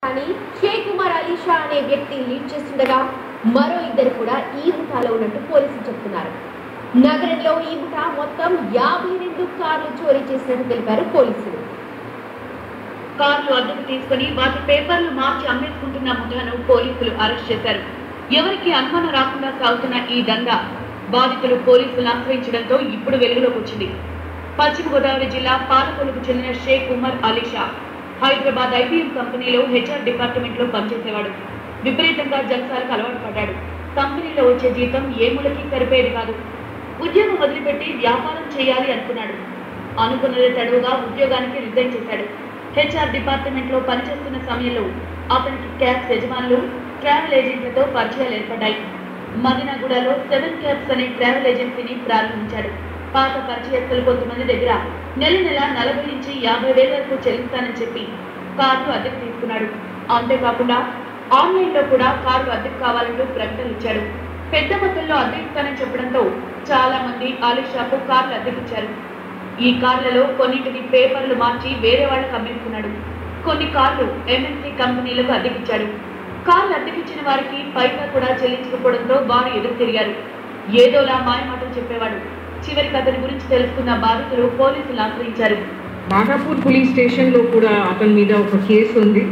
కానీ షేక్ ఉమర్ అలీ షా అనే వ్యక్తి లీడ్ చేస్తుండగా మరో ఇద్దరు కూడా ఈ ముఠాలో ఉన్నట్టు పోలీసులు చెప్తున్నారు. నగరంలో ఈ ముఠా మొత్తం 52 కార్లు చోరీ చేసినట్టు తెలిపారు పోలీసులు. కార్లు అద్దెకు తీసుకుని వాటి పేపర్లు మార్చి అమ్మేసుకుంటున్న ముఠాను పోలీసులు అరెస్ట్ చేశారు. ఎవరికి అనుమానం రాకుండా సాగుతున్న ఈ దందా బాధితులు పోలీసులను ఆశ్రయించడంతో ఇప్పుడు వెలుగులోకి వచ్చింది. పశ్చిమ గోదావరి జిల్లా పాలకొల్లుకు చెందిన షేక్ ఉమర్ అలీ షా హైదరాబాద్ IBM కంపెనీలో HR డిపార్ట్మెంట్ లో పనిచేసేవాడు. విపరీతంగా జల్సాలకు అలవాటు పడ్డాడు. కంపెనీలో వచ్చే జీతం ఏ మూలకి సరిపోయేది కాదు. ఉద్యోగం వదిలిపెట్టి వ్యాపారం చేయాలి అనుకున్నాడు. అనుకున్నదే తడువుగా ఉద్యోగానికి రిజైన్ చేశాడు. HR డిపార్ట్మెంట్ లో పనిచేస్తున్న సమయంలో అతనికి క్యాబ్స్ యజమానులు, ట్రావెల్ ఏజెంట్లతో పరిచయాలు ఏర్పడ్డాయి. మదీనాగూడలో 7 క్యాబ్స్ అనే ట్రావెల్ ఏజెన్సీని ప్రారంభించాడు. పాత పరిచయస్తులు కొంతమంది దగ్గర నెల 40 నుంచి 50,000 వరకు చెల్లిస్తానని చెప్పి కార్లు అద్దెకు తీసుకున్నాడు. అంతేకాకుండా ఆన్లైన్లో కూడా కార్లు అద్దెకు కావాలంటూ ప్రకటనలు ఇచ్చాడు. పెద్ద మొత్తంలో అద్దె ఇస్తానని చెప్పడంతో చాలా మంది అలీ షాకు కార్లు అద్దెకిచ్చారు. ఈ కార్లలో కొన్నింటిని పేపర్లు మార్చి వేరే వాళ్ళకు అమ్మేసుకున్నాడు. కొన్ని కార్లు MNC కంపెనీలకు అద్దెకిచ్చాడు. కార్లు అద్దెకిచ్చిన వారికి పైసా కూడా చెల్లించకపోవడంతో వారు ఎదురు తిరిగారు. ఏదోలా మాయమాటలు చెప్పేవాడు. చివరికి అతని గురించి తెలుసుకున్న బాధితులు పోలీసులు ఆశ్రయించారు. మాధాపూర్ పోలీస్ స్టేషన్లో కూడా అతని మీద ఒక కేసు ఉంది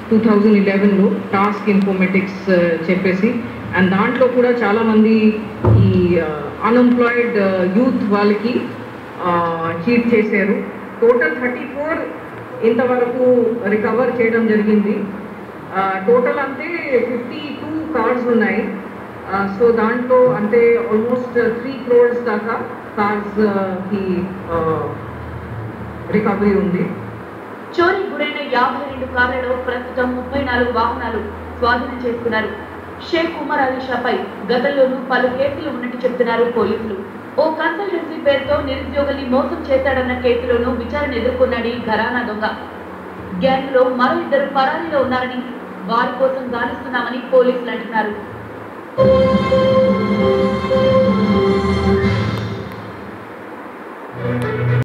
2011లో టాస్క్ ఇన్ఫర్మేటిక్స్ చెప్పేసి. అండ్ దాంట్లో కూడా చాలామంది ఈ అన్ఎంప్లాయిడ్ యూత్ వాళ్ళకి చీట్ చేశారు. టోటల్ 34 ఇంతవరకు రికవర్ చేయడం జరిగింది. టోటల్ అంటే 52 కార్డ్స్ ఉన్నాయి. సో దాంట్లో అంటే ఆల్మోస్ట్ 3 crores దాకా కార్స్కి రికవరీ ఉంది. చోరీ గురైన 52 కార్లలో ప్రస్తుతం 34 వాహనాలు స్వాధీనం చేసుకున్నారు. షేక్ ఉమర్ అలీ షాపై గతంలోనూ పలు కేసులు ఉన్నట్టు చెబుతున్నారు పోలీసులు. ఓ కన్సల్టెన్సీ పేరుతో నిరుద్యోగుల్ని మోసం చేశాడన్న కేసులోనూ విచారణ ఎదుర్కొన్నాడు ఈ ఘరానా దొంగ. గ్యాంగ్ లో మరో 2 పరారీలో ఉన్నారని, వారి కోసం గాలిస్తున్నామని పోలీసులు అంటున్నారు.